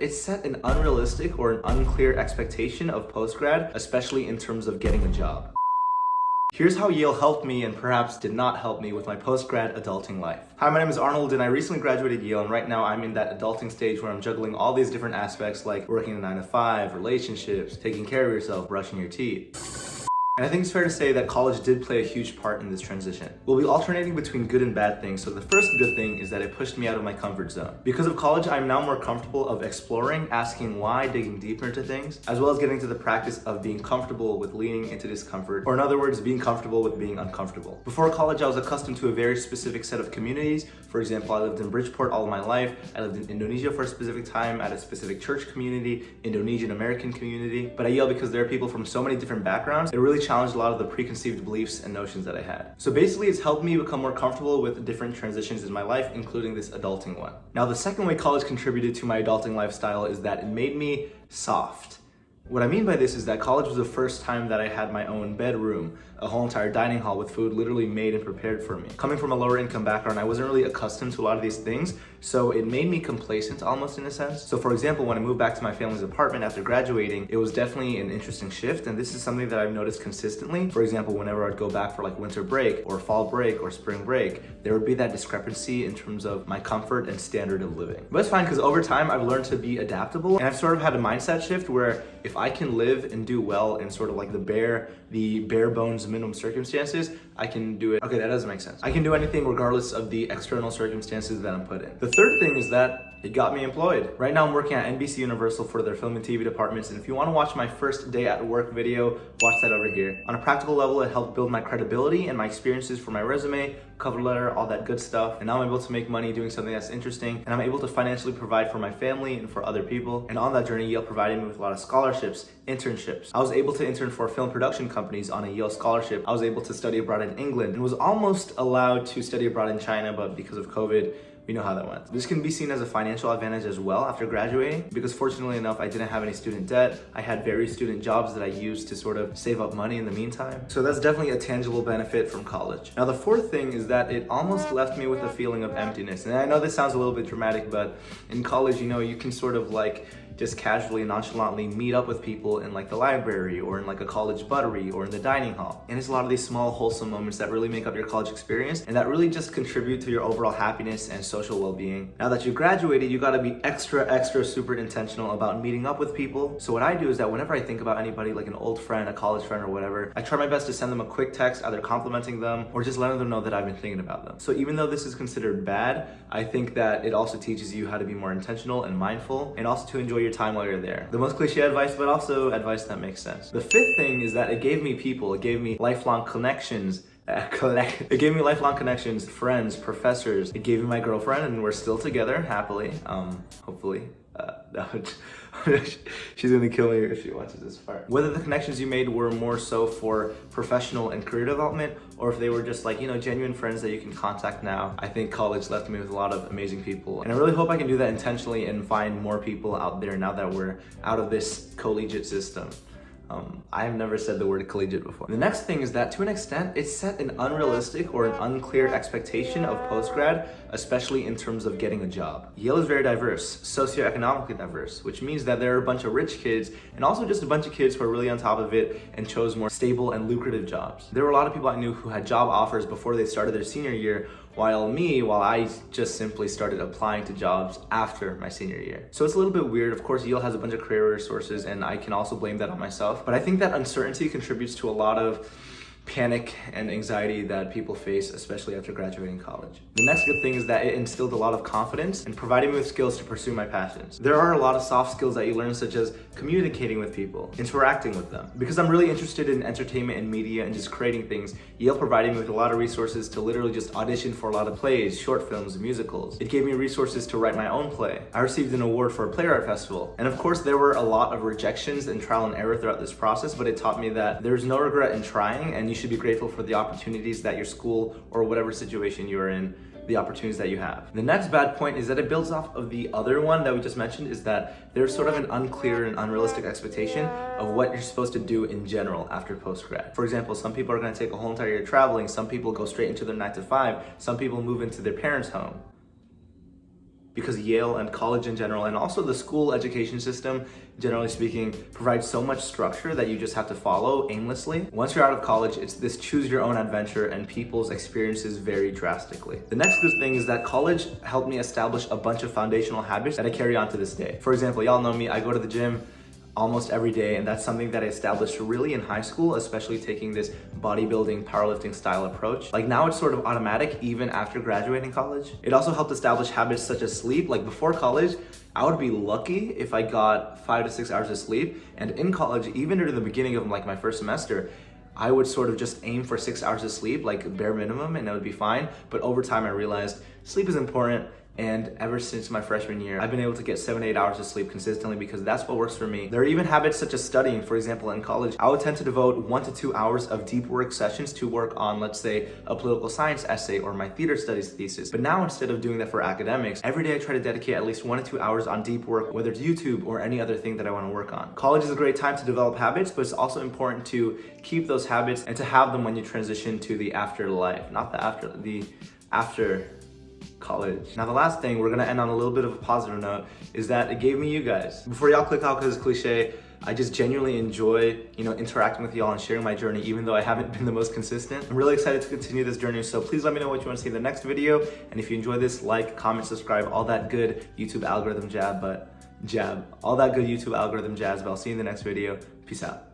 It set an unrealistic or an unclear expectation of post-grad, especially in terms of getting a job. Here's how Yale helped me and perhaps did not help me with my post-grad adulting life. Hi, my name is Arnold and I recently graduated Yale, and right now I'm in that adulting stage where I'm juggling all these different aspects like working a 9-to-5, relationships, taking care of yourself, brushing your teeth. And I think it's fair to say that college did play a huge part in this transition. We'll be alternating between good and bad things, so the first good thing is that it pushed me out of my comfort zone. Because of college, I'm now more comfortable of exploring, asking why, digging deeper into things, as well as getting to the practice of being comfortable with leaning into discomfort, or in other words, being comfortable with being uncomfortable. Before college, I was accustomed to a very specific set of communities. For example, I lived in Bridgeport all of my life. I lived in Indonesia for a specific time at a specific church community, Indonesian American community. But at Yale, because there are people from so many different backgrounds, it really challenged a lot of the preconceived beliefs and notions that I had. So basically, it's helped me become more comfortable with different transitions in my life, including this adulting one. Now, the second way college contributed to my adulting lifestyle is that it made me soft. What I mean by this is that college was the first time that I had my own bedroom, a whole entire dining hall with food literally made and prepared for me. Coming from a lower income background, I wasn't really accustomed to a lot of these things, so it made me complacent almost in a sense. So for example, when I moved back to my family's apartment after graduating, it was definitely an interesting shift, and this is something that I've noticed consistently. For example, whenever I'd go back for like winter break or fall break or spring break, there would be that discrepancy in terms of my comfort and standard of living. But it's fine, because over time I've learned to be adaptable, and I've sort of had a mindset shift where if I can live and do well in sort of like the bare bones minimum circumstances, I can do it. Okay, that doesn't make sense. I can do anything regardless of the external circumstances that I'm put in. The third thing is that it got me employed. Right now I'm working at NBC Universal for their film and TV departments, and if you want to watch my first day at work video, watch that over here. On a practical level, it helped build my credibility and my experiences for my resume, cover letter, all that good stuff. And now I'm able to make money doing something that's interesting, and I'm able to financially provide for my family and for other people. And on that journey, Yale provided me with a lot of scholarships, internships. I was able to intern for film production companies on a Yale scholarship. I was able to study abroad in England and was almost allowed to study abroad in China, but because of COVID, we know how that went. This can be seen as a financial advantage as well after graduating, because fortunately enough, I didn't have any student debt. I had various student jobs that I used to sort of save up money in the meantime. So that's definitely a tangible benefit from college. Now, the fourth thing is that it almost left me with a feeling of emptiness. And I know this sounds a little bit dramatic, but in college, you know, you can sort of like just casually, nonchalantly meet up with people in like the library or in like a college buttery or in the dining hall. And it's a lot of these small wholesome moments that really make up your college experience and that really just contribute to your overall happiness and social well-being. Now that you graduated, you gotta be extra super intentional about meeting up with people. So what I do is that whenever I think about anybody, like an old friend, a college friend or whatever, I try my best to send them a quick text, either complimenting them or just letting them know that I've been thinking about them. So even though this is considered bad, I think that it also teaches you how to be more intentional and mindful, and also to enjoy your time while you're there. The most cliche advice, but also advice that makes sense. The fifth thing is that it gave me people, it gave me lifelong connections. It gave me lifelong connections, friends, professors. It gave me my girlfriend, and we're still together happily. Hopefully. She's gonna kill me if she watches this part. Whether the connections you made were more so for professional and career development, or if they were just like, you know, genuine friends that you can contact now, I think college left me with a lot of amazing people. And I really hope I can do that intentionally and find more people out there now that we're out of this collegiate system. I have never said the word collegiate before. The next thing is that to an extent, it set an unrealistic or an unclear expectation of post-grad, especially in terms of getting a job. Yale is very diverse, socioeconomically diverse, which means that there are a bunch of rich kids and also just a bunch of kids who are really on top of it and chose more stable and lucrative jobs. There were a lot of people I knew who had job offers before they started their senior year, while I just simply started applying to jobs after my senior year. So it's a little bit weird. Of course, Yale has a bunch of career resources, and I can also blame that on myself. But I think that uncertainty contributes to a lot of panic and anxiety that people face, especially after graduating college. The next good thing is that it instilled a lot of confidence and provided me with skills to pursue my passions. There are a lot of soft skills that you learn, such as communicating with people, interacting with them. Because I'm really interested in entertainment and media and just creating things, Yale provided me with a lot of resources to literally just audition for a lot of plays, short films, musicals. It gave me resources to write my own play. I received an award for a playwright festival. And of course, there were a lot of rejections and trial and error throughout this process, but it taught me that there's no regret in trying, and you should be grateful for the opportunities that your school or whatever situation you're in, the opportunities that you have. The next bad point is that it builds off of the other one that we just mentioned, is that there's sort of an unclear and unrealistic expectation of what you're supposed to do in general after post-grad. For example, some people are gonna take a whole entire year traveling, some people go straight into their 9-to-5, some people move into their parents' home. because Yale and college in general, and also the school education system, generally speaking, provides so much structure that you just have to follow aimlessly. Once you're out of college, it's this choose your own adventure, and people's experiences vary drastically. The next good thing is that college helped me establish a bunch of foundational habits that I carry on to this day. For example, y'all know me, I go to the gym almost every day, and that's something that I established really in high school, especially taking this bodybuilding, powerlifting style approach. Like now it's sort of automatic even after graduating college. It also helped establish habits such as sleep. Like before college, I would be lucky if I got 5 to 6 hours of sleep, and in college, even during the beginning of like my first semester, I would sort of just aim for 6 hours of sleep, like bare minimum, and it would be fine. But over time, I realized sleep is important. And ever since my freshman year, I've been able to get 7 to 8 hours of sleep consistently because that's what works for me. There are even habits such as studying. For example, in college, I would tend to devote 1 to 2 hours of deep work sessions to work on, let's say, a political science essay or my theater studies thesis. But now instead of doing that for academics, every day I try to dedicate at least 1 to 2 hours on deep work, whether it's YouTube or any other thing that I want to work on. College is a great time to develop habits, but it's also important to keep those habits and to have them when you transition to the afterlife, not the after college. Now the last thing, we're gonna end on a little bit of a positive note, is that it gave me you guys. Before y'all click out because it's cliche, I just genuinely enjoy, interacting with y'all and sharing my journey, even though I haven't been the most consistent. I'm really excited to continue this journey, so please let me know what you want to see in the next video. And if you enjoy this, like, comment, subscribe, all that good YouTube algorithm jazz, but I'll see you in the next video. Peace out.